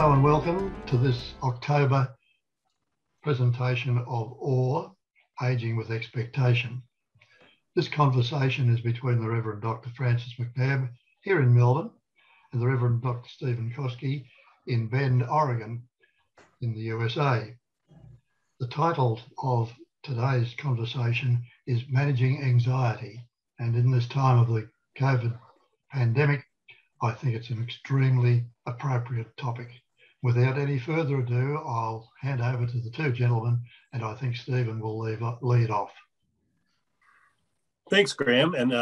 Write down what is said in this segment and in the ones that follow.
Hello and welcome to this October presentation of Awe, Aging with Expectation. This conversation is between the Reverend Dr. Francis McNabb here in Melbourne and the Reverend Dr. Stephen Koski in Bend, Oregon in the USA. The title of today's conversation is Managing Anxiety, and in this time of the COVID pandemic, I think it's an extremely appropriate topic. Without any further ado, I'll hand over to the two gentlemen, and I think Stephen will lead off. Thanks, Graham, and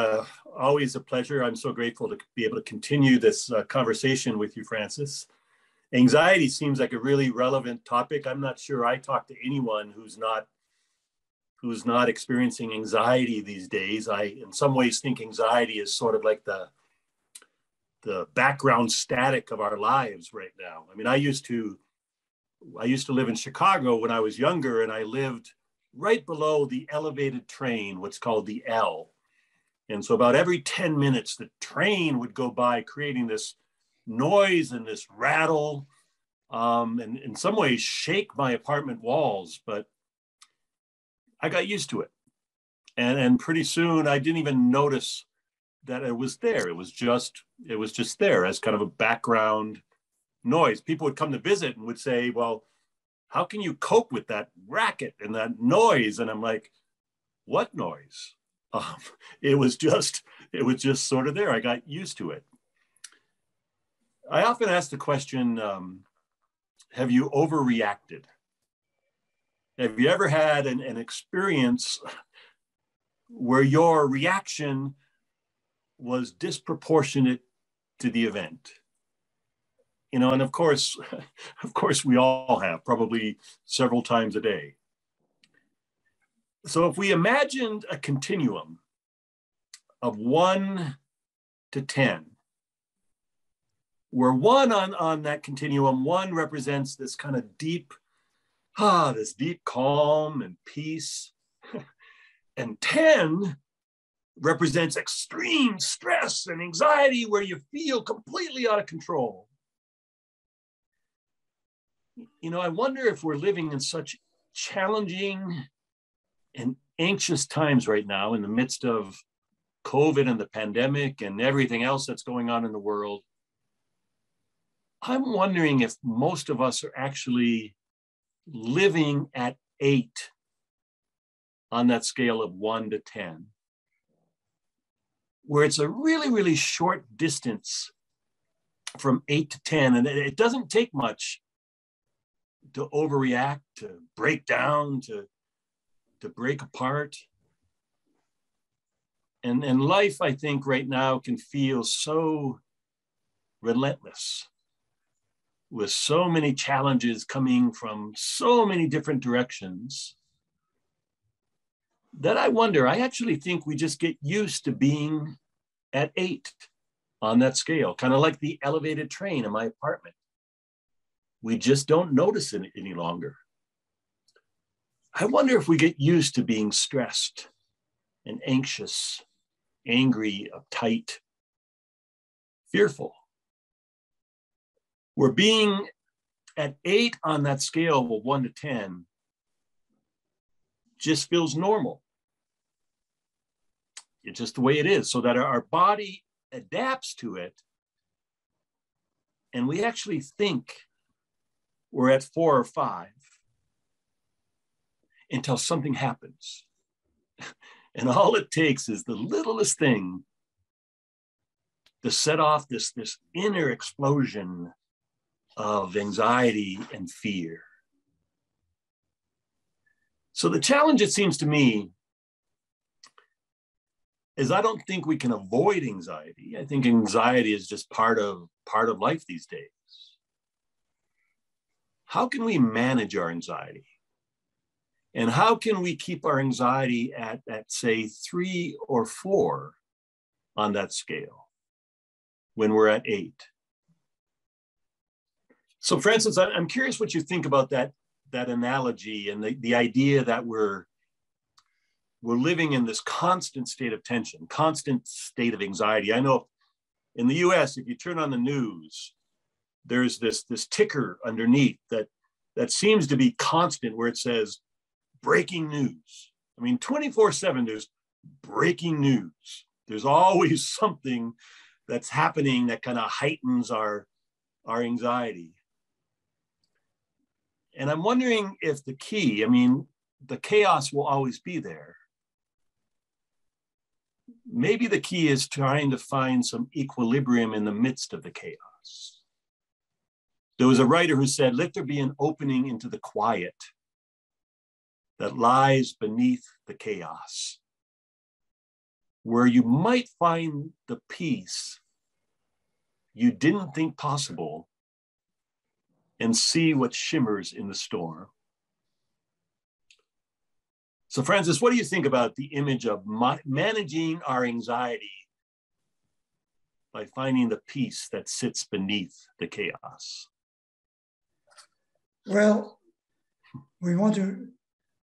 always a pleasure. I'm so grateful to be able to continue this conversation with you, Francis. Anxiety seems like a really relevant topic. I'm not sure I talk to anyone who's not experiencing anxiety these days. I, in some ways, think anxiety is sort of like the background static of our lives right now. I mean, I used to live in Chicago when I was younger, and I lived right below the elevated train, what's called the L. And so about every 10 minutes, the train would go by, creating this noise and this rattle, and in some ways shake my apartment walls. But I got used to it. And pretty soon I didn't even notice that it was there. It was just there as kind of a background noise. People would come to visit and would say, well, how can you cope with that racket and that noise? And I'm like, what noise? It was just sort of there. I got used to it. I often ask the question, have you overreacted? Have you ever had an experience where your reaction was disproportionate to the event? You know, and of course we all have, probably several times a day. So if we imagined a continuum of 1 to 10, where 1 on that continuum, 1 represents this kind of deep calm and peace, and 10 represents extreme stress and anxiety where you feel completely out of control. You know, I wonder if we're living in such challenging and anxious times right now in the midst of COVID and the pandemic and everything else that's going on in the world. I'm wondering if most of us are actually living at 8 on that scale of 1 to 10. Where it's a really, really short distance from 8 to 10. And it doesn't take much to overreact, to break down, to break apart. And life, I think, right now can feel so relentless, with so many challenges coming from so many different directions, that I actually think we just get used to being at 8 on that scale, kind of like the elevated train in my apartment. We just don't notice it any longer. I wonder if we get used to being stressed and anxious, angry, uptight, fearful. We're being at 8 on that scale of 1 to 10 just feels normal. It's just the way it is, so that our body adapts to it. And we actually think we're at 4 or 5 until something happens. And all it takes is the littlest thing to set off this inner explosion of anxiety and fear. So the challenge, it seems to me, is I don't think we can avoid anxiety. I think anxiety is just part of life these days. How can we manage our anxiety? And how can we keep our anxiety at say 3 or 4 on that scale when we're at 8? So Francis, I'm curious what you think about that analogy and the idea that we're living in this constant state of tension, constant state of anxiety. I know in the US, if you turn on the news, there's this ticker underneath that seems to be constant, where it says breaking news. I mean, 24/7, there's breaking news. There's always something that's happening that kind of heightens our anxiety. And I'm wondering if the key, I mean, the chaos will always be there. Maybe the key is trying to find some equilibrium in the midst of the chaos. There was a writer who said, let there be an opening into the quiet that lies beneath the chaos, where you might find the peace you didn't think possible and see what shimmers in the storm. So Francis, what do you think about the image of managing our anxiety by finding the peace that sits beneath the chaos? Well, we want to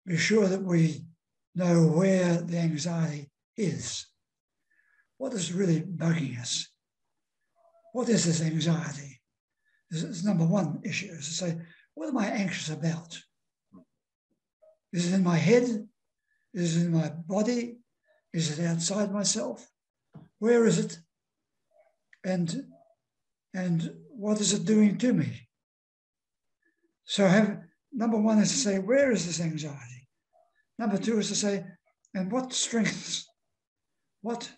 be sure that we know where the anxiety is. What is really bugging us? What is this anxiety? This is number one issue, is to say, what am I anxious about? Is it in my head? Is it in my body? Is it outside myself? Where is it? And what is it doing to me? So number one is to say, where is this anxiety? Number two is to say, and what strengths, what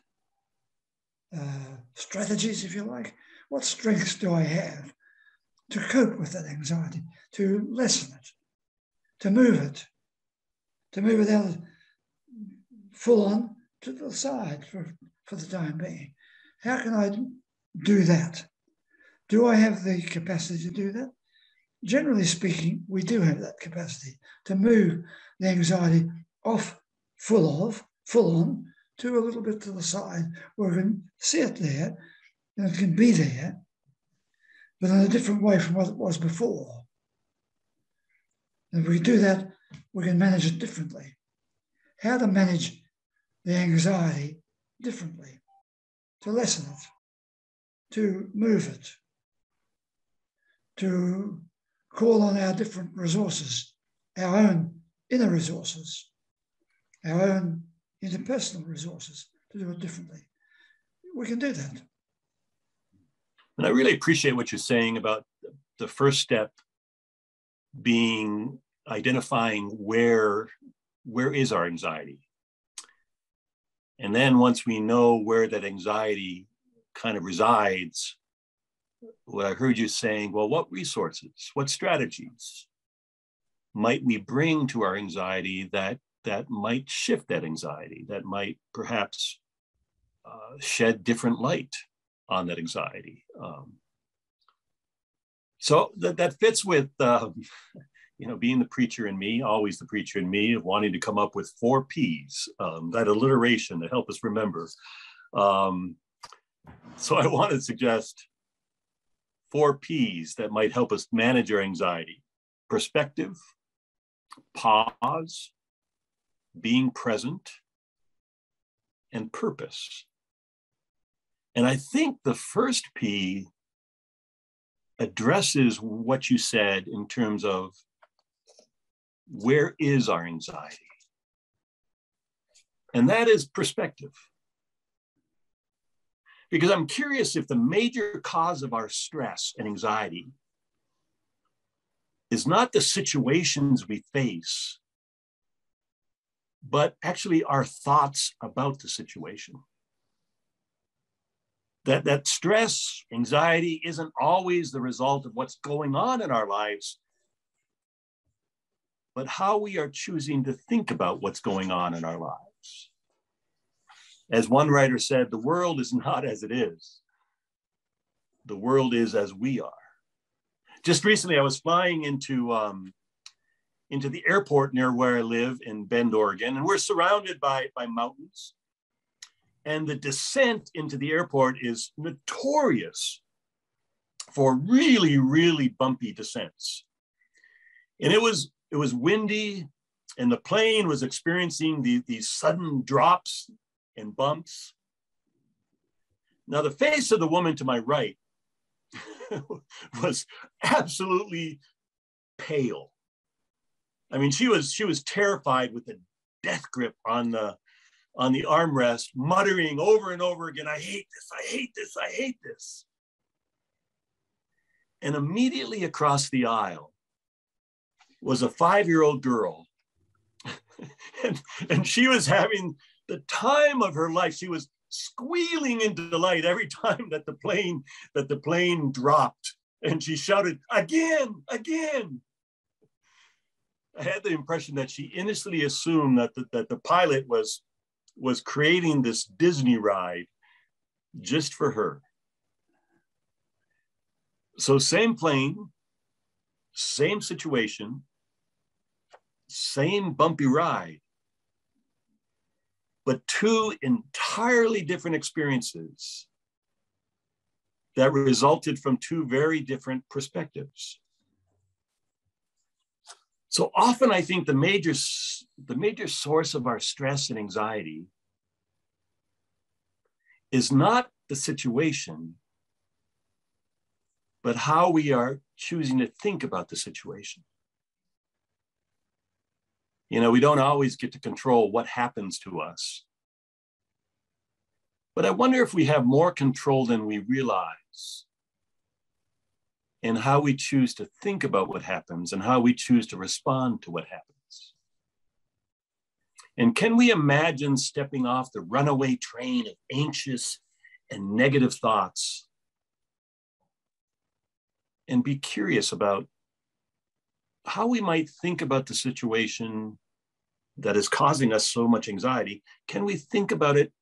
strategies, if you like, what strengths do I have to cope with that anxiety, to lessen it, to move it out full on to the side for the time being. How can I do that? Do I have the capacity to do that? Generally speaking, we do have that capacity to move the anxiety off full on, to a little bit to the side, where we can see it there, and it can be there, but in a different way from what it was before. And if we do that, we can manage it differently. How to manage the anxiety differently, to lessen it, to move it, to call on our different resources, our own inner resources, our own interpersonal resources, to do it differently. We can do that. And I really appreciate what you're saying about the first step being identifying where is our anxiety. And then once we know where that anxiety kind of resides, what I heard you saying, well, what resources, what strategies might we bring to our anxiety that might shift that anxiety, that might perhaps shed different light on that anxiety. So that fits with, being the preacher in me, always the preacher in me, of wanting to come up with 4 Ps, that alliteration to help us remember. So I want to suggest 4 Ps that might help us manage our anxiety: perspective, pause, being present, and purpose. And I think the first P addresses what you said in terms of where is our anxiety? And that is perspective. Because I'm curious if the major cause of our stress and anxiety is not the situations we face, but actually our thoughts about the situation. That stress, anxiety isn't always the result of what's going on in our lives, but how we are choosing to think about what's going on in our lives. As one writer said, the world is not as it is. The world is as we are. Just recently, I was flying into the airport near where I live in Bend, Oregon, and we're surrounded by mountains. And the descent into the airport is notorious for really, really bumpy descents. And it was windy, and the plane was experiencing these sudden drops and bumps. Now, the face of the woman to my right was absolutely pale. I mean, she was terrified with a death grip on the armrest, muttering over and over again, "I hate this, I hate this, I hate this." And immediately across the aisle was a 5-year-old girl. and she was having the time of her life. She was squealing in delight every time that the plane dropped. And she shouted, "Again, again." I had the impression that she innocently assumed that the pilot was creating this Disney ride just for her. So same plane, same situation, same bumpy ride, but two entirely different experiences that resulted from two very different perspectives. So often I think the major source of our stress and anxiety is not the situation, but how we are choosing to think about the situation. You know, we don't always get to control what happens to us. But I wonder if we have more control than we realize in how we choose to think about what happens and how we choose to respond to what happens. And can we imagine stepping off the runaway train of anxious and negative thoughts and be curious about how we might think about the situation that is causing us so much anxiety? Can we think about it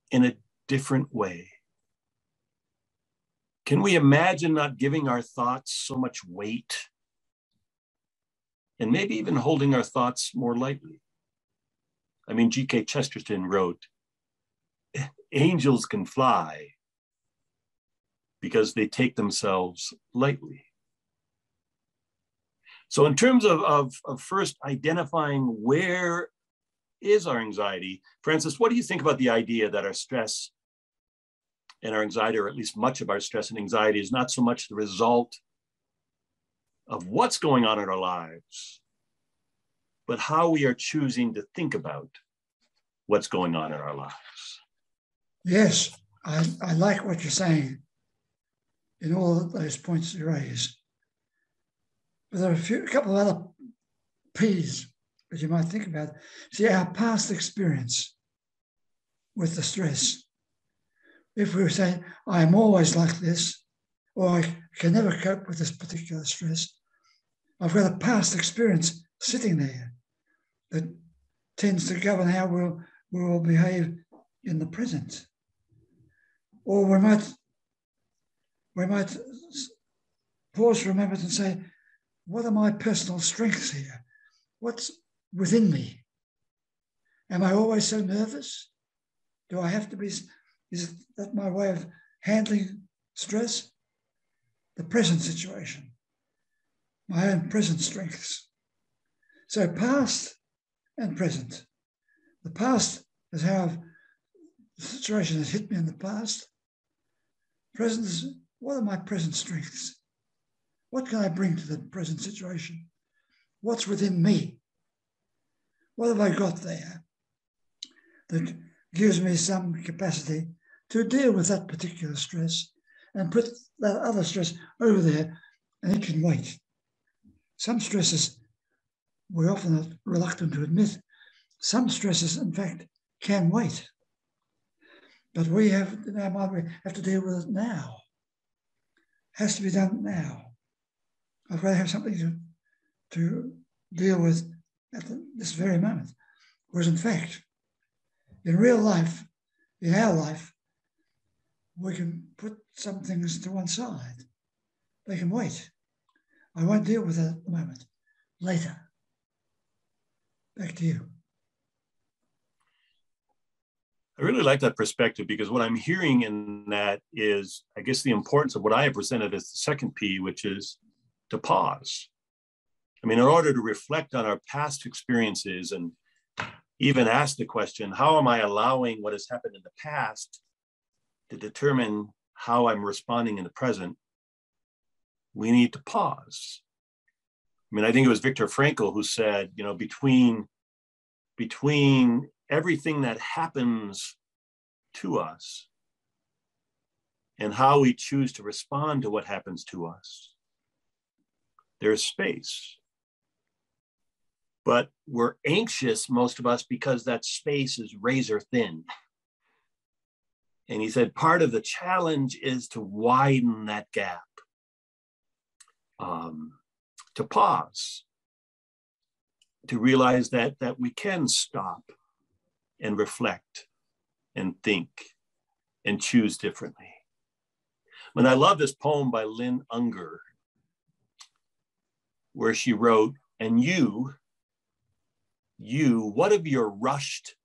in a different way? Can we imagine not giving our thoughts so much weight and maybe even holding our thoughts more lightly? I mean, G.K. Chesterton wrote, "Angels can fly because they take themselves lightly." So in terms of first identifying where is our anxiety, Francis, what do you think about the idea that our stress and our anxiety, or at least much of our stress and anxiety, is not so much the result of what's going on in our lives, but how we are choosing to think about what's going on in our lives? Yes, I like what you're saying in all of those points you raised. But there are a couple of other P's that you might think about. See, our past experience with the stress. If we were saying, "I am always like this," or "I can never cope with this particular stress," I've got a past experience sitting there that tends to govern how we will behave in the present. Or we might pause for a moment and say, what are my personal strengths here? What's within me? Am I always so nervous? Do I have to be, is that my way of handling stress? The present situation, my own present strengths. So past and present. The past is how the situation has hit me in the past. Present is, what are my present strengths? What can I bring to the present situation? What's within me? What have I got there that gives me some capacity to deal with that particular stress and put that other stress over there, and it can wait. Some stresses, we're often reluctant to admit, some stresses, in fact, can wait. But we have to deal with it now. It has to be done now. I've got to have something to deal with at this very moment. Whereas in fact, in real life, in our life, we can put some things to one side. They can wait. I won't deal with that at the moment. Later. Back to you. I really like that perspective, because what I'm hearing in that is, I guess, the importance of what I have presented as the second P, which is to pause. I mean, in order to reflect on our past experiences and even ask the question, how am I allowing what has happened in the past to determine how I'm responding in the present? we need to pause. I mean, I think it was Viktor Frankl who said, you know, between everything that happens to us and how we choose to respond to what happens to us, there's space. But we're anxious, most of us, because that space is razor thin. And he said part of the challenge is to widen that gap, to pause, to realize that we can stop and reflect and think and choose differently. And I love this poem by Lynn Unger, where she wrote, and you, what of your rushed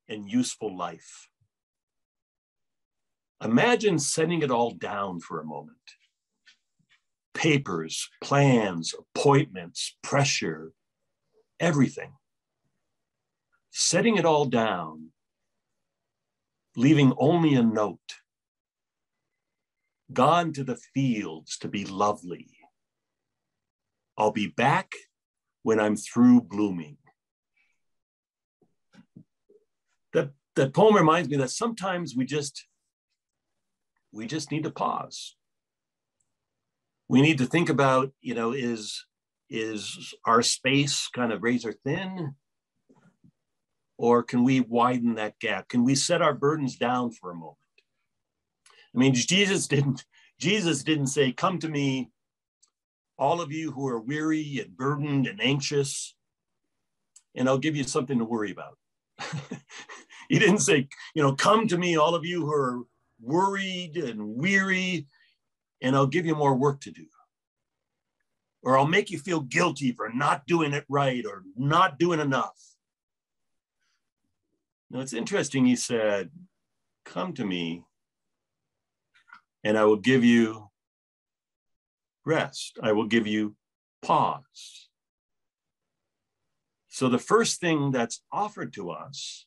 and useful life? Imagine setting it all down for a moment. Papers, plans, appointments, pressure, everything. Setting it all down, leaving only a note. Gone to the fields to be lovely. I'll be back when I'm through blooming. That poem reminds me that sometimes we just need to pause. We need to think about, you know, is our space kind of razor thin? Or can we widen that gap? Can we set our burdens down for a moment? I mean, Jesus didn't say, come to me, all of you who are weary and burdened and anxious, and I'll give you something to worry about. He didn't say, you know, come to me, all of you who are worried and weary, and I'll give you more work to do. Or I'll make you feel guilty for not doing it right or not doing enough. Now, it's interesting, he said, come to me, and I will give you rest. I will give you pause. So the first thing that's offered to us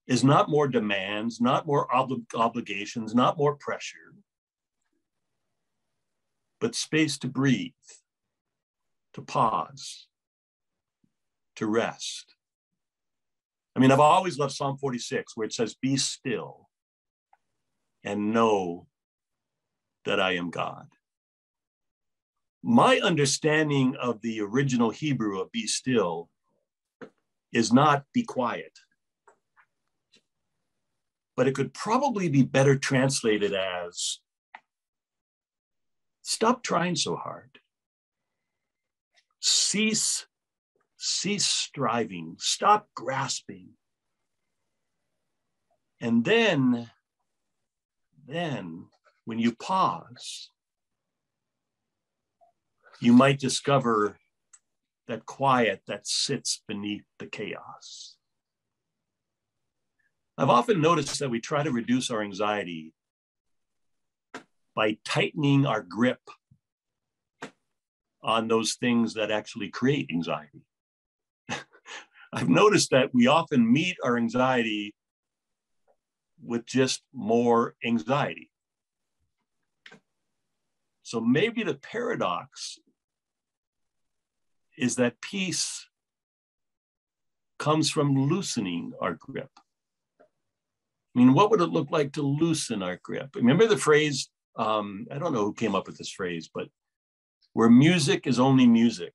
is not more demands, not more obligations, not more pressure, but space to breathe, to pause, to rest. I mean, I've always loved Psalm 46, where it says, be still and know that I am God. My understanding of the original Hebrew of be still is not be quiet, but it could probably be better translated as stop trying so hard. Cease striving, stop grasping. And then when you pause, you might discover that quiet that sits beneath the chaos. I've often noticed that we try to reduce our anxiety by tightening our grip on those things that actually create anxiety. I've noticed that we often meet our anxiety with just more anxiety. So maybe the paradox is that peace comes from loosening our grip. I mean, what would it look like to loosen our grip? Remember the phrase, I don't know who came up with this phrase, but where music is only music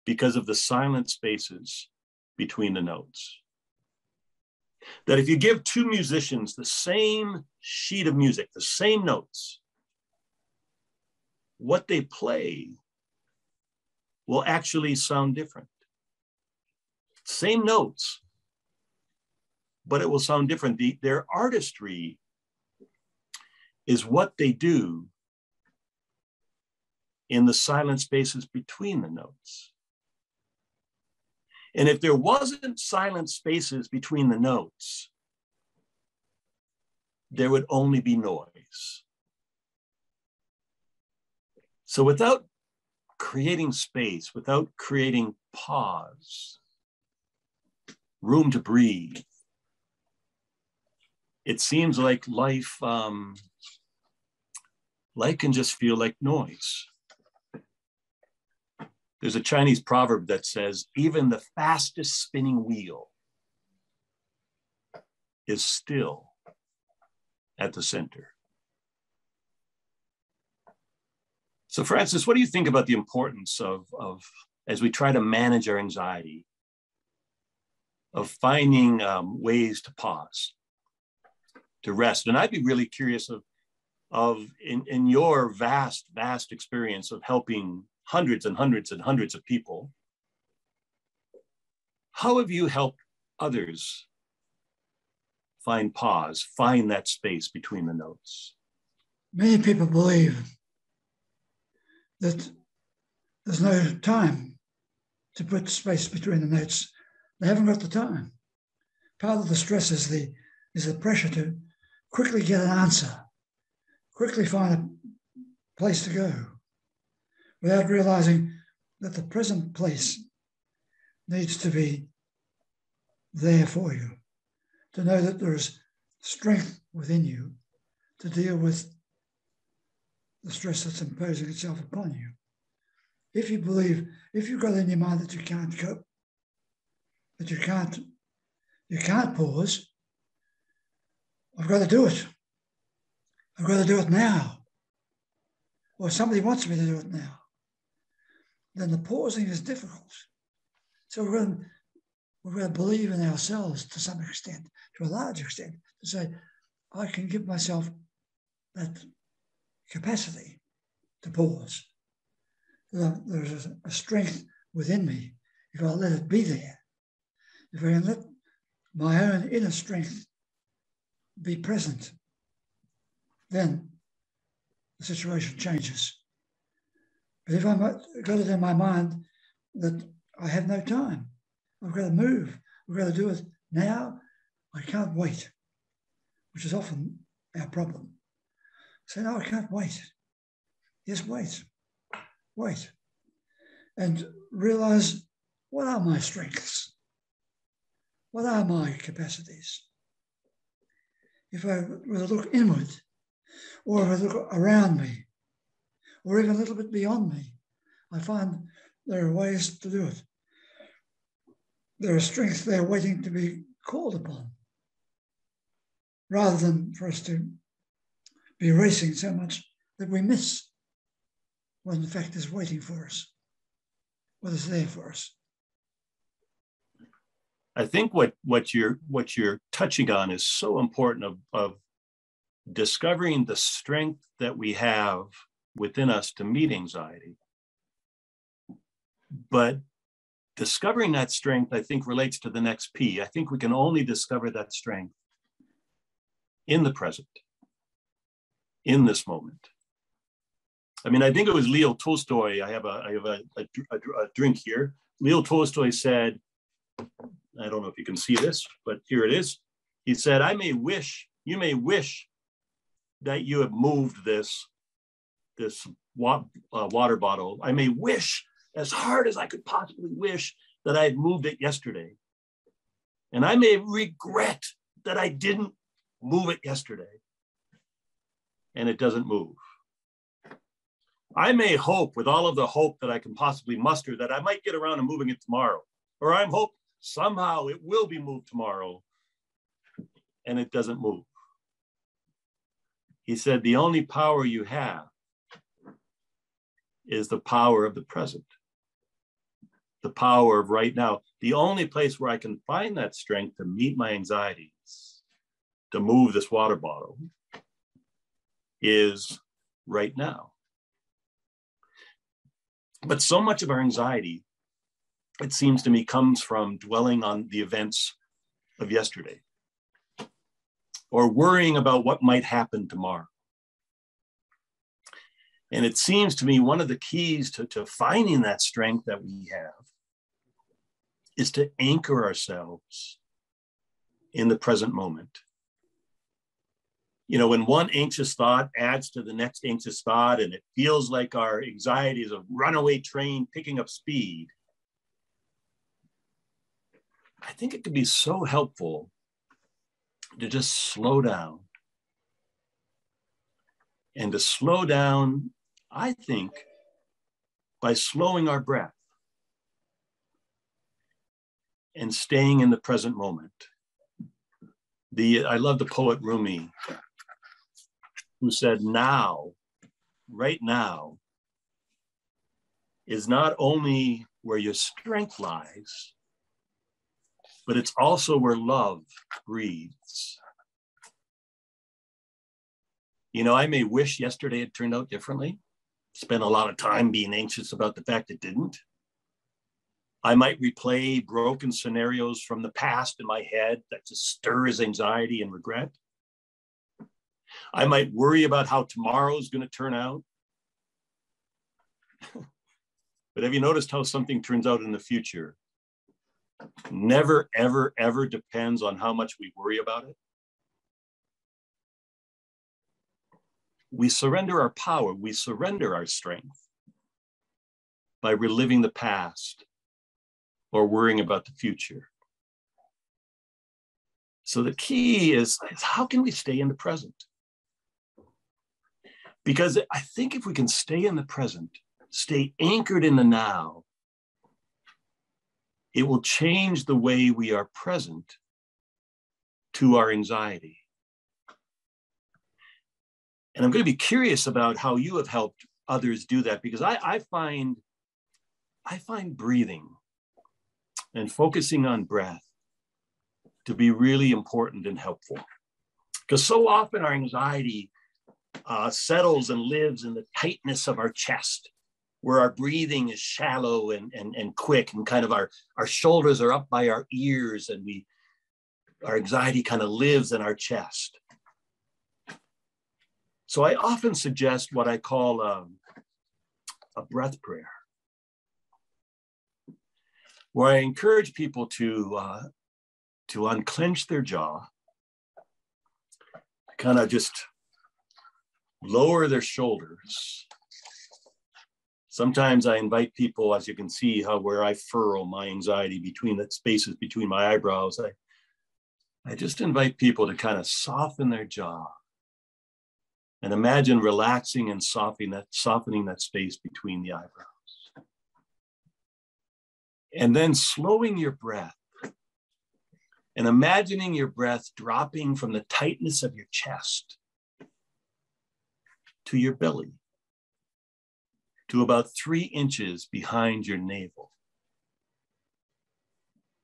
because of the silent spaces between the notes. That if you give two musicians the same sheet of music, the same notes, what they play will actually sound different. Same notes, but it will sound different. Their artistry is what they do in the silent spaces between the notes. And if there wasn't silent spaces between the notes, there would only be noise. So without creating space, without creating pause, room to breathe, it seems like life life can just feel like noise. There's a Chinese proverb that says, even the fastest spinning wheel is still at the center. So Francis, what do you think about the importance of as we try to manage our anxiety, of finding ways to pause, to rest? And I'd be really curious in your vast experience of helping hundreds and hundreds and hundreds of people, how have you helped others find pause, find that space between the notes? Many people believe that there's no time to put space between the notes. They haven't got the time. Part of the stress is the pressure to quickly get an answer, quickly find a place to go, without realizing that the present place needs to be there for you, to know that there is strength within you to deal with the stress that's imposing itself upon you. If you believe, if you've got in your mind that you can't cope, that you can't pause, I've got to do it. I've got to do it now. Or somebody wants me to do it now. Then the pausing is difficult. So we're going to believe in ourselves to some extent, to a large extent, to say, I can give myself that capacity to pause. There's a strength within me if I let it be there. If I can let my own inner strength be present, then the situation changes. But if I've got it in my mind that I have no time, I've got to move, I've got to do it now, I can't wait, which is often our problem. Say, no, I can't wait. Yes, wait. And realize, what are my strengths? What are my capacities? If I were to look inward, or if I look around me, or even a little bit beyond me, I find there are ways to do it. There are strengths there waiting to be called upon, rather than for us to be racing so much that we miss what in fact is waiting for us, what is there for us. I think what you're touching on is so important of discovering the strength that we have within us to meet anxiety. But discovering that strength, I think, relates to the next P. I think we can only discover that strength in the present, in this moment. I mean, I think it was Leo Tolstoy. I have a drink here. Leo Tolstoy said, I don't know if you can see this, but here it is. He said, you may wish that you have moved this water bottle. I may wish as hard as I could possibly wish that I had moved it yesterday. And I may regret that I didn't move it yesterday. And it doesn't move. I may hope with all of the hope that I can possibly muster that I might get around to moving it tomorrow. Or I'm hope somehow it will be moved tomorrow. And it doesn't move. He said, the only power you have is the power of the present. The power of right now. The only place where I can find that strength to meet my anxieties, to move this water bottle, is right now. But so much of our anxiety, it seems to me, comes from dwelling on the events of yesterday or worrying about what might happen tomorrow. And it seems to me one of the keys to finding that strength that we have is to anchor ourselves in the present moment. You know, when one anxious thought adds to the next anxious thought, and it feels like our anxiety is a runaway train picking up speed, I think it could be so helpful to just slow down and to slow down, I think, by slowing our breath and staying in the present moment. I love the poet Rumi, who said, now, right now, is not only where your strength lies, but it's also where love breathes. You know, I may wish yesterday had turned out differently, spent a lot of time being anxious about the fact it didn't. I might replay broken scenarios from the past in my head that just stirs anxiety and regret. I might worry about how tomorrow is going to turn out. But have you noticed how something turns out in the future never, ever, ever depends on how much we worry about it? We surrender our power, we surrender our strength by reliving the past or worrying about the future. So the key is how can we stay in the present? Because I think if we can stay in the present, stay anchored in the now, it will change the way we are present to our anxiety. And I'm going to be curious about how you have helped others do that, because I find breathing and focusing on breath to be really important and helpful. Because so often our anxiety settles and lives in the tightness of our chest, where our breathing is shallow and quick, and kind of our shoulders are up by our ears, and our anxiety kind of lives in our chest. So I often suggest what I call a breath prayer, where I encourage people to unclench their jaw, kind of just lower their shoulders. Sometimes I invite people, as you can see, where I furrow my anxiety between the spaces between my eyebrows, I just invite people to kind of soften their jaw and imagine relaxing and softening that space between the eyebrows. And then slowing your breath and imagining your breath dropping from the tightness of your chest to your belly, to about 3 inches behind your navel.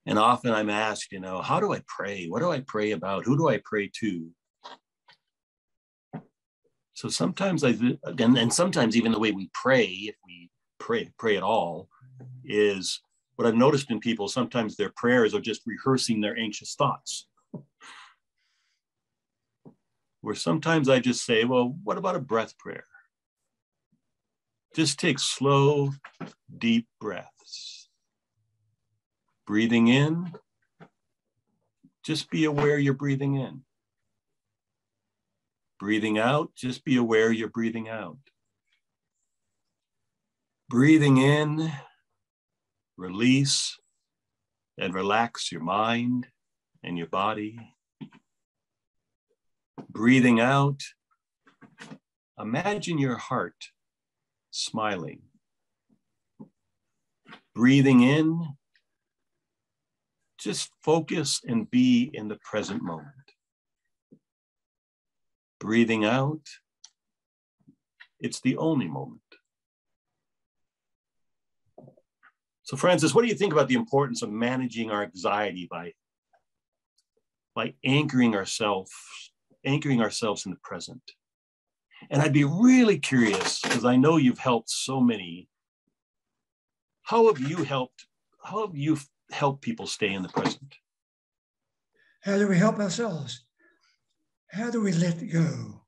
And often I'm asked, how do I pray? What do I pray about? Who do I pray to? So sometimes and sometimes even the way we pray, if we pray at all, is what I've noticed in people. Sometimes their prayers are just rehearsing their anxious thoughts. Where sometimes I just say, well, what about a breath prayer? Just take slow, deep breaths. Breathing in, just be aware you're breathing in. Breathing out, just be aware you're breathing out. Breathing in, release and relax your mind and your body. Breathing out, imagine your heart smiling. Breathing in, just focus and be in the present moment. Breathing out, it's the only moment. So Francis, what do you think about the importance of managing our anxiety by anchoring ourselves in the present? And I'd be really curious, because I know you've helped so many. How have you helped people stay in the present? How do we help ourselves? How do we let go?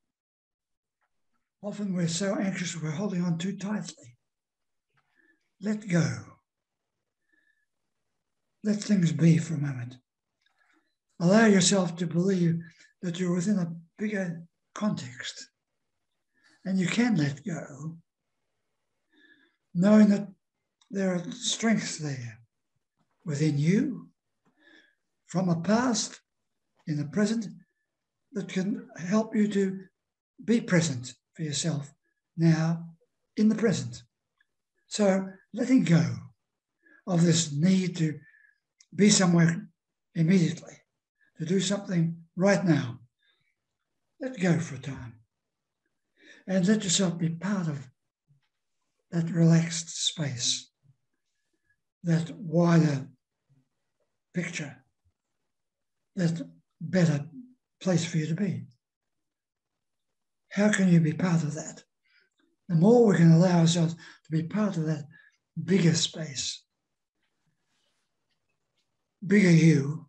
Often we're so anxious, we're holding on too tightly. Let go. Let things be for a moment. Allow yourself to believe that you're within a bigger context. And you can let go, knowing that there are strengths there within you from a past, in the present, that can help you to be present for yourself now in the present. So letting go of this need to be somewhere immediately, to do something right now. Let go for a time and let yourself be part of that relaxed space, that wider picture, that better place for you to be. How can you be part of that? The more we can allow ourselves to be part of that bigger space, bigger you,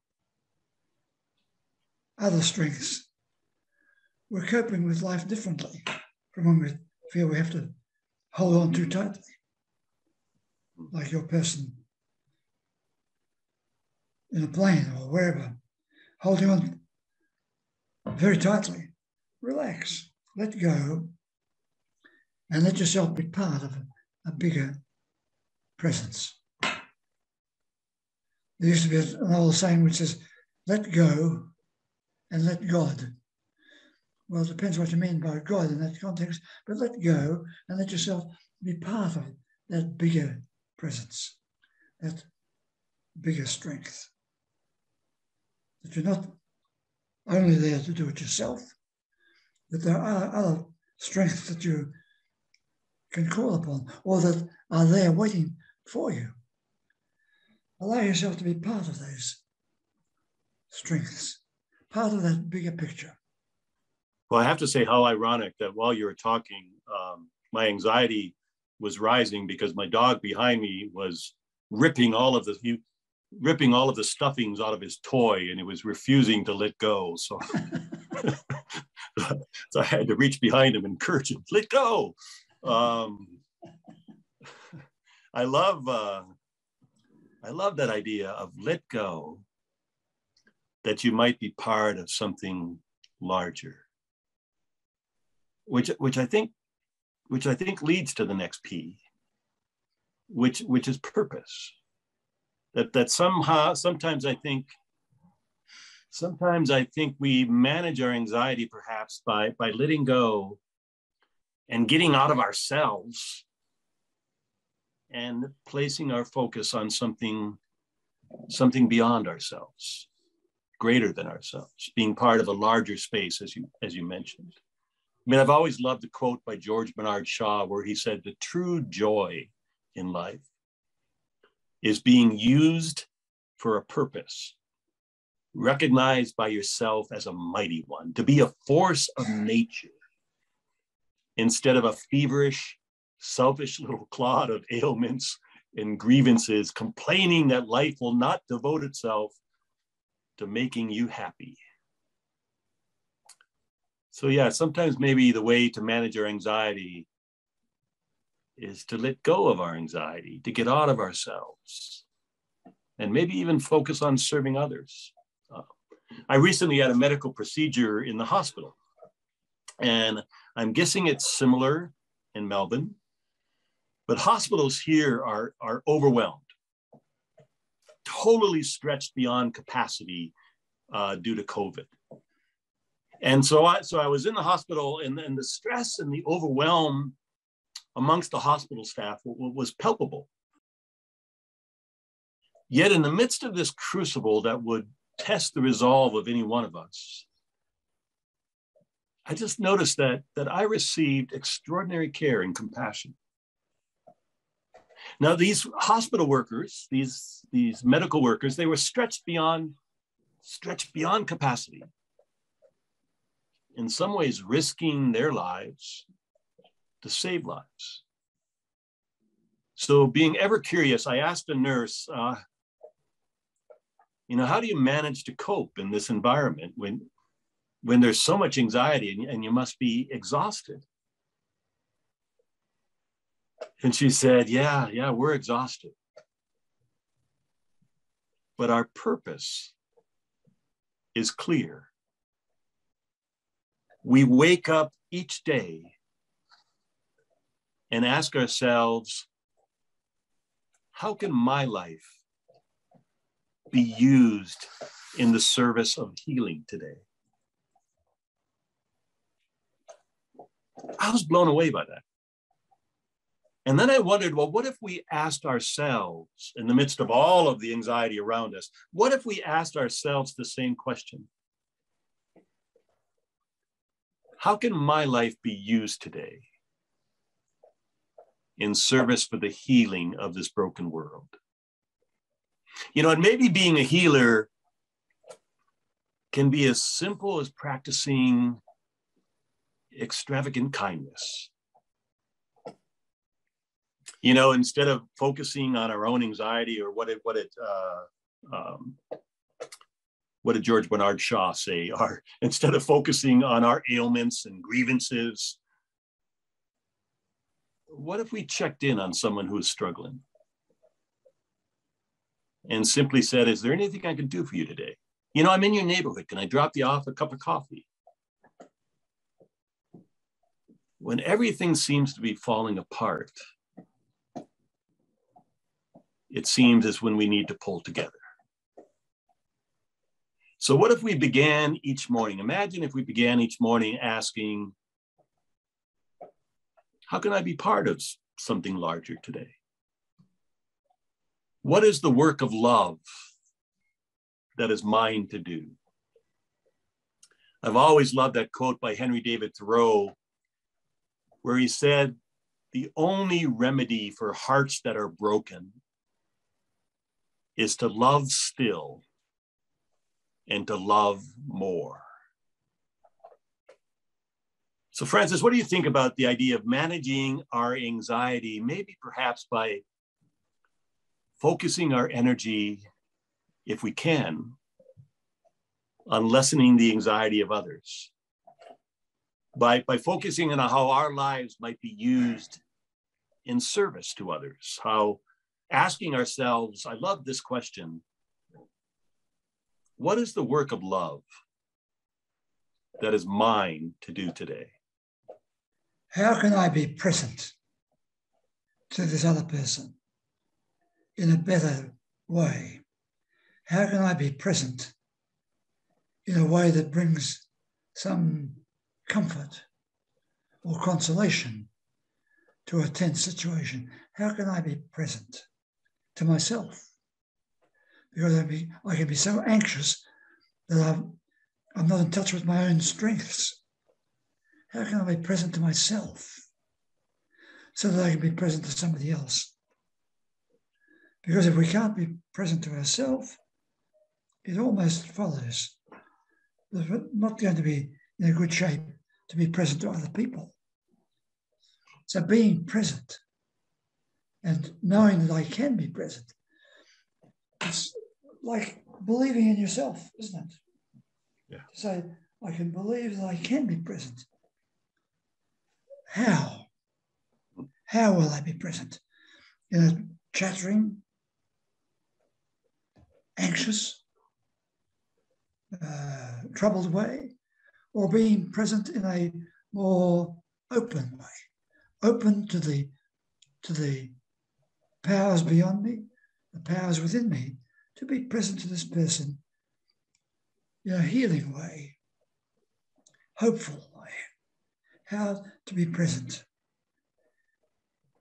other strengths, we're coping with life differently from when we feel we have to hold on too tightly, like your person in a plane or wherever, holding on very tightly. Relax, let go, and let yourself be part of a bigger presence. There used to be an old saying which says, let go and let God. Well, it depends what you mean by God in that context, but let go and let yourself be part of that bigger presence, that bigger strength. That you're not only there to do it yourself, that there are other strengths that you can call upon or that are there waiting for you. Allow yourself to be part of those strengths, part of that bigger picture. Well, I have to say how ironic that while you were talking, my anxiety was rising because my dog behind me was ripping all of the stuffings out of his toy, and he was refusing to let go. So, so I had to reach behind him and encourage him, let go. I love that idea of let go, that you might be part of something larger, which I think leads to the next P, which is purpose. That sometimes I think we manage our anxiety perhaps by letting go and getting out of ourselves and placing our focus on something beyond ourselves, greater than ourselves, being part of a larger space, as you mentioned. I mean, I've always loved the quote by George Bernard Shaw where he said, the true joy in life is being used for a purpose, recognized by yourself as a mighty one, to be a force of nature instead of a feverish, selfish little clod of ailments and grievances, complaining that life will not devote itself to making you happy. So yeah, sometimes maybe the way to manage our anxiety is to let go of our anxiety, to get out of ourselves, and maybe even focus on serving others. I recently had a medical procedure in the hospital, and I'm guessing it's similar in Melbourne, but hospitals here are overwhelmed, totally stretched beyond capacity due to COVID. And so I was in the hospital, and the stress and the overwhelm amongst the hospital staff was palpable. Yet in the midst of this crucible that would test the resolve of any one of us, I just noticed that I received extraordinary care and compassion. Now, these hospital workers, these medical workers, they were stretched beyond capacity. In some ways, risking their lives to save lives. So being ever curious, I asked a nurse, how do you manage to cope in this environment when there's so much anxiety and you must be exhausted? And she said, yeah, we're exhausted. But our purpose is clear. We wake up each day and ask ourselves, how can my life be used in the service of healing today? I was blown away by that. And then I wondered, well, what if we asked ourselves, in the midst of all of the anxiety around us, what if we asked ourselves the same question? How can my life be used today in service for the healing of this broken world? You know, and maybe being a healer can be as simple as practicing extravagant kindness. You know, instead of focusing on our own anxiety, or what did George Bernard Shaw say? Instead of focusing on our ailments and grievances, what if we checked in on someone who is struggling and simply said, is there anything I can do for you today? You know, I'm in your neighborhood. Can I drop you off a cup of coffee? When everything seems to be falling apart, it seems as when we need to pull together. So what if we began each morning? Imagine if we began each morning asking, how can I be part of something larger today? What is the work of love that is mine to do? I've always loved that quote by Henry David Thoreau, where he said, the only remedy for hearts that are broken is to love still and to love more. So Francis, what do you think about the idea of managing our anxiety, maybe perhaps by focusing our energy, if we can, on lessening the anxiety of others, by focusing on how our lives might be used in service to others, how asking ourselves, I love this question, what is the work of love that is mine to do today? How can I be present to this other person in a better way? How can I be present in a way that brings some comfort or consolation to a tense situation? How can I be present to myself? Because I can be so anxious that I'm not in touch with my own strengths. How can I be present to myself so that I can be present to somebody else? Because if we can't be present to ourselves, it almost follows that we're not going to be in a good shape to be present to other people. So being present and knowing that I can be present, it's like believing in yourself, isn't it? Yeah. To say, I can believe that I can be present. How? How will I be present? In a chattering, anxious, troubled way, or being present in a more open way, open to the powers beyond me, the powers within me, to be present to this person in a healing way, hopeful way. How to be present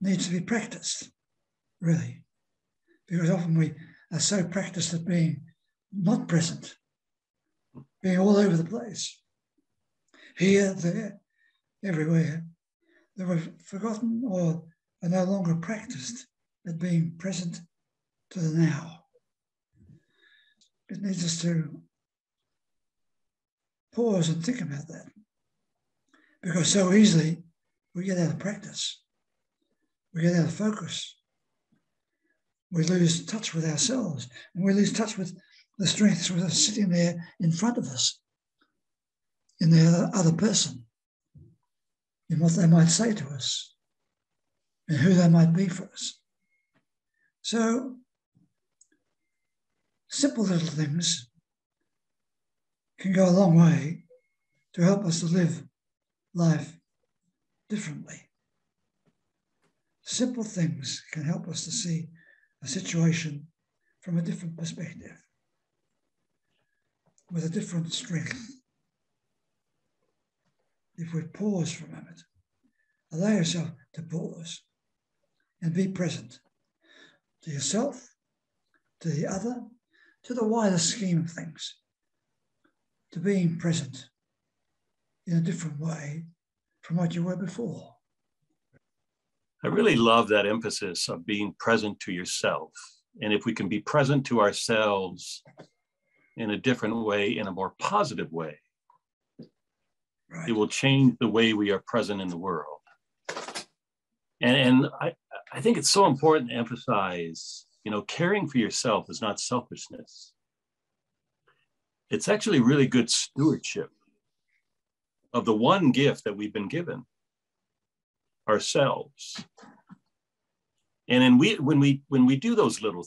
needs to be practiced, really, because often we are so practiced at being not present, being all over the place, here, there, everywhere, that we've forgotten or are no longer practiced at being present to the now. It needs us to pause and think about that, because so easily we get out of practice, we get out of focus, we lose touch with ourselves, and we lose touch with the strengths that are sitting there in front of us, in the other person, in what they might say to us, and who they might be for us. So, simple little things can go a long way to help us to live life differently. Simple things can help us to see a situation from a different perspective, with a different strength. If we pause for a moment Allow yourself to pause and be present to yourself, to the other, to the wider scheme of things, to being present in a different way from what you were before. I really love that emphasis of being present to yourself. And if we can be present to ourselves in a different way, in a more positive way, right, it will change the way we are present in the world. And I think it's so important to emphasize, caring for yourself is not selfishness. It's actually really good stewardship of the one gift that we've been given, ourselves. And when we do those little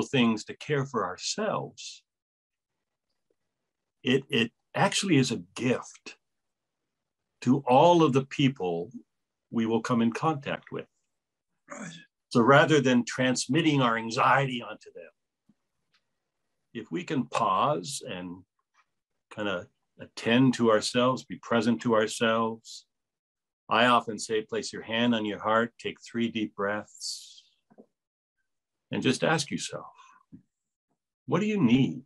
things, to care for ourselves, it actually is a gift to all of the people we will come in contact with. Right. So rather than transmitting our anxiety onto them, if we can pause and kind of attend to ourselves, be present to ourselves. I often say, place your hand on your heart, take 3 deep breaths, and just ask yourself, what do you need?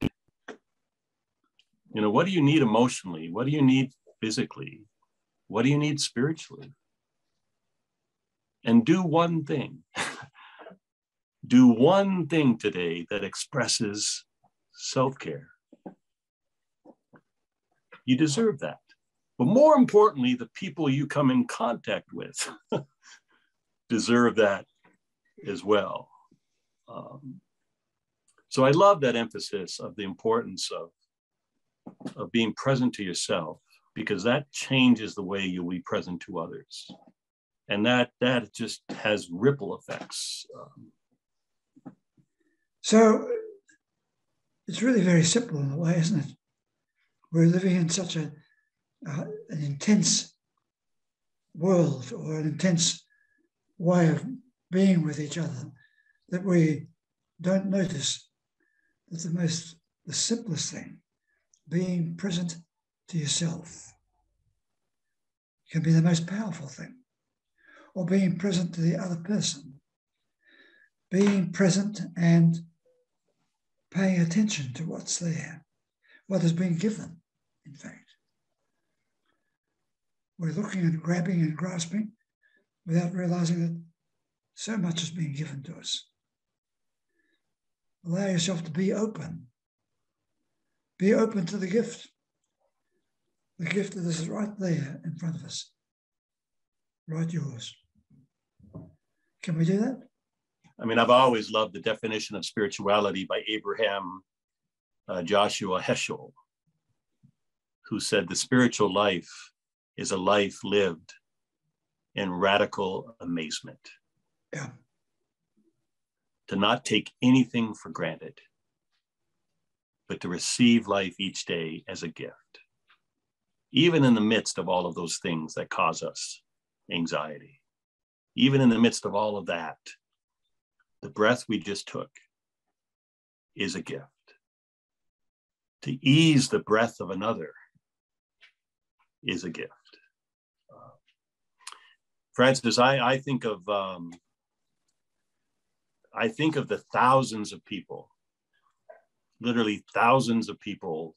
What do you need emotionally? What do you need physically? What do you need spiritually? And do one thing. Do one thing today that expresses self-care. You deserve that. But more importantly, the people you come in contact with deserve that as well. So I love that emphasis of the importance of being present to yourself, because that changes the way you'll be present to others. And that just has ripple effects. So it's really very simple in a way, isn't it? We're living in such an intense world, or an intense way of being with each other, that we don't notice that the simplest thing, being present to yourself, can be the most powerful thing. Or being present to the other person, being present and paying attention to what's there, what has been given, in fact. We're looking and grabbing and grasping without realizing that so much has been given to us. Allow yourself to be open. Be open to the gift that is right there in front of us, right yours. Can we do that? I mean, I've always loved the definition of spirituality by Abraham Joshua Heschel, who said the spiritual life is a life lived in radical amazement. Yeah. To not take anything for granted, but to receive life each day as a gift, even in the midst of all of those things that cause us anxiety. Even in the midst of all of that, the breath we just took is a gift. To ease the breath of another is a gift. Francis, I think of the thousands of people, literally thousands of people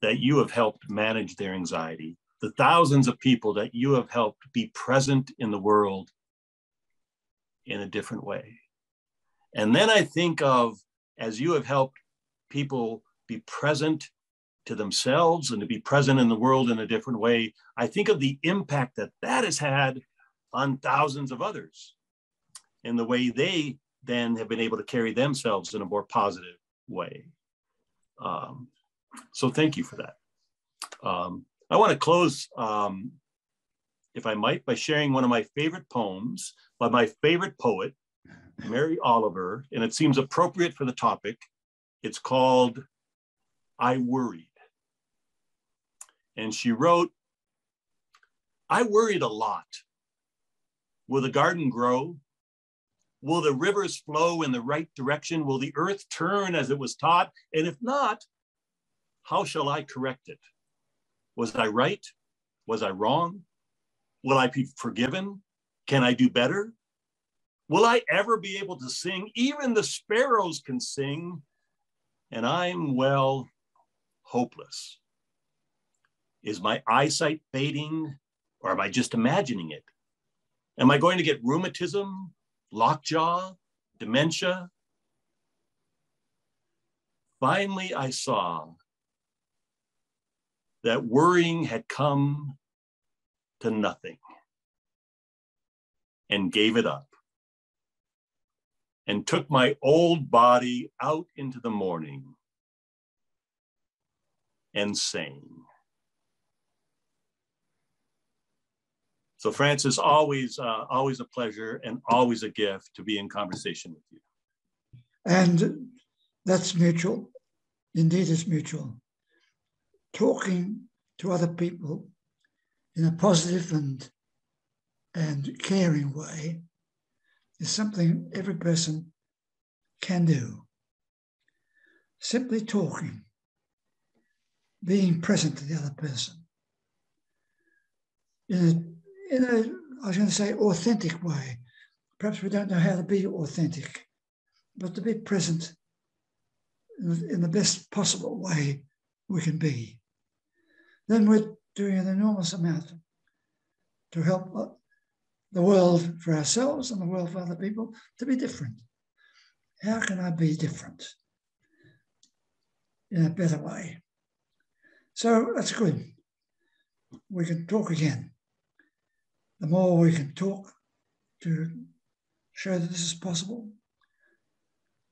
that you have helped manage their anxiety, the thousands of people that you have helped be present in the world in a different way. And then I think of, as you have helped people be present to themselves and to be present in the world in a different way, I think of the impact that has had on thousands of others in the way they then have been able to carry themselves in a more positive way. So thank you for that. I want to close, if I might, by sharing one of my favorite poems by my favorite poet, Mary Oliver, and it seems appropriate for the topic. It's called I Worried. And she wrote, I worried a lot. Will the garden grow? Will the rivers flow in the right direction? Will the earth turn as it was taught? And if not, how shall I correct it? Was I right Was I wrong? Will I be forgiven? Can I do better? Will I ever be able to sing? Even the sparrows can sing, and I'm, well, hopeless. Is my eyesight fading, or am I just imagining it? Am I going to get rheumatism, lockjaw, dementia? Finally, I saw that worrying had come to nothing and gave it up and took my old body out into the morning and sang. So Francis, always a pleasure and always a gift to be in conversation with you. And that's mutual. Indeed, it's mutual. Talking to other people in a positive and caring way is something every person can do. Simply talking, being present to the other person in a I was going to say authentic way. Perhaps we don't know how to be authentic, but to be present in the best possible way we can be. Then we're doing an enormous amount to help the world for ourselves and the world for other people to be different. How can I be different in a better way? So that's good. We can talk again. The more we can talk to show that this is possible,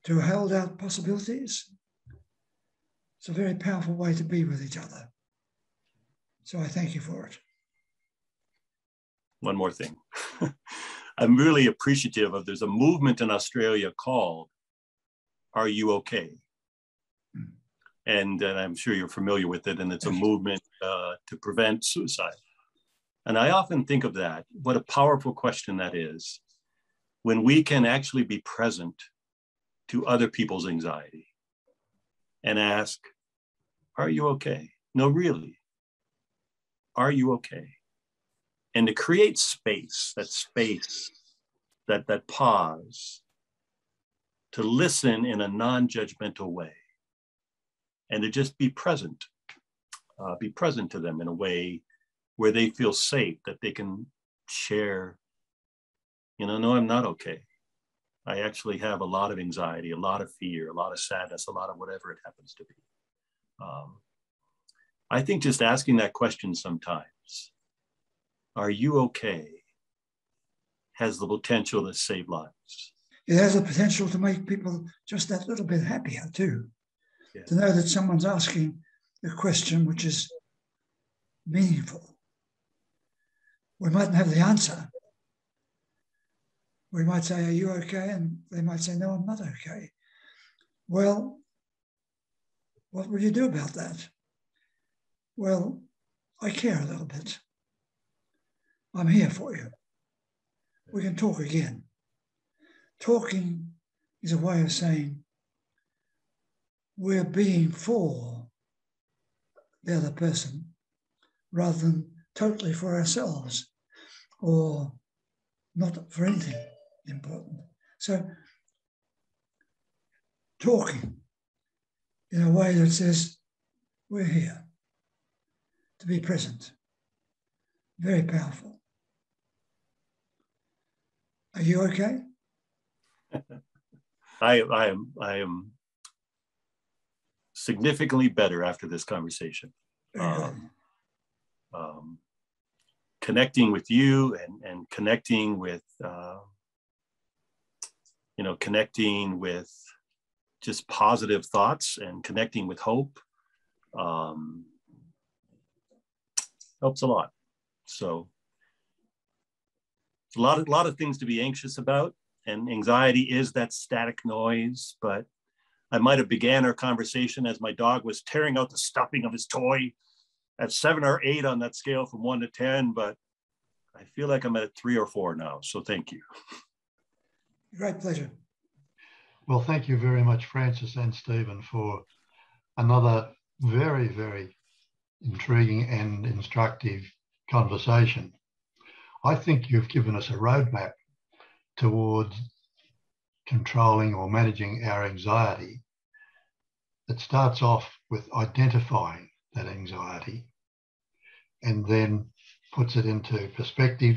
to hold out possibilities, it's a very powerful way to be with each other. So I thank you for it. One more thing. I'm really appreciative of, there's a movement in Australia called Are You Okay? And I'm sure you're familiar with it, and it's a movement to prevent suicide. And I often think of that, what a powerful question that is, when we can actually be present to other people's anxiety and ask, are you okay? No, really, are you okay? And to create space, that pause, to listen in a non-judgmental way, and to just be present to them in a way where they feel safe, that they can share, no, I'm not okay. I actually have a lot of anxiety, a lot of fear, a lot of sadness, a lot of whatever it happens to be. I think just asking that question sometimes, are you okay, has the potential to save lives. It has the potential to make people just that little bit happier too. Yeah. To know that someone's asking a question which is meaningful. We mightn't have the answer. We might say, are you okay? And they might say, no, I'm not okay. Well, what will you do about that? Well, I care a little bit. I'm here for you. We can talk again. Talking is a way of saying we're being for the other person rather than totally for ourselves or not for anything important. So talking in a way that says we're here to be present. Very powerful. Are you okay? I am significantly better after this conversation. Connecting with you and connecting with connecting with just positive thoughts and connecting with hope helps a lot. So a lot of things to be anxious about, and anxiety is that static noise. But I might have began our conversation as my dog was tearing out the stuffing of his toy at 7 or 8 on that scale from 1 to 10, but I feel like I'm at 3 or 4 now. So thank you. Great pleasure. Well, thank you very much, Francis and Stephen, for another very, very intriguing and instructive conversation, I think you've given us a roadmap towards controlling or managing our anxiety that starts off with identifying that anxiety and then puts it into perspective,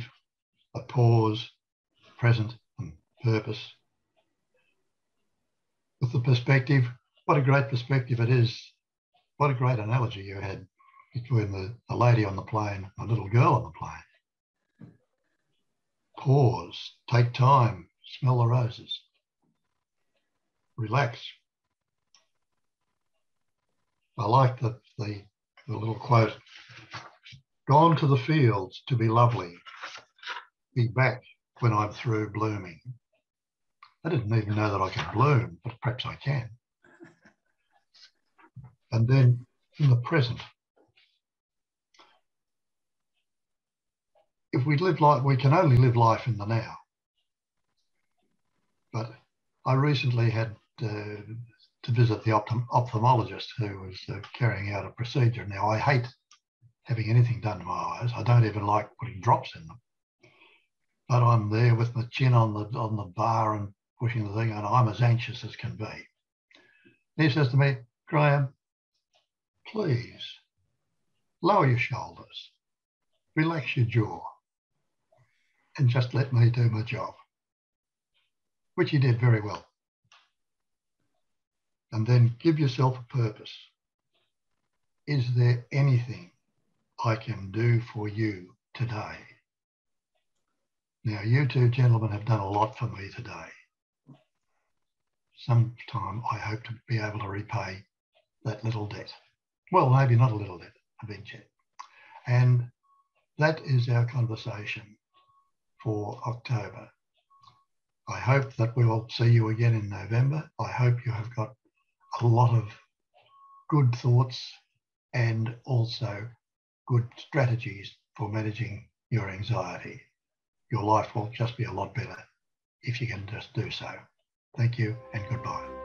a pause, present and purpose. With the perspective, what a great perspective it is. What a great analogy you had between the lady on the plane and the little girl on the plane. Pause, take time, smell the roses. Relax. I like the little quote, gone to the fields to be lovely, be back when I'm through blooming. I didn't even know that I could bloom, but perhaps I can. And then in the present, if we live life, we can only live life in the now. But I recently had to visit the ophthalmologist who was carrying out a procedure. Now, I hate having anything done to my eyes. I don't even like putting drops in them. But I'm there with my chin on the bar and pushing the thing, and I'm as anxious as can be. And he says to me, Graham, please lower your shoulders, relax your jaw, and just let me do my job, which he did very well. And then give yourself a purpose. Is there anything I can do for you today? Now, you two gentlemen have done a lot for me today. Sometime I hope to be able to repay that little debt. Well, maybe not a little debt, a big debt. And that is our conversation for October. I hope that we will see you again in November. I hope you have got a lot of good thoughts and also good strategies for managing your anxiety. Your life will just be a lot better if you can just do so. Thank you and goodbye.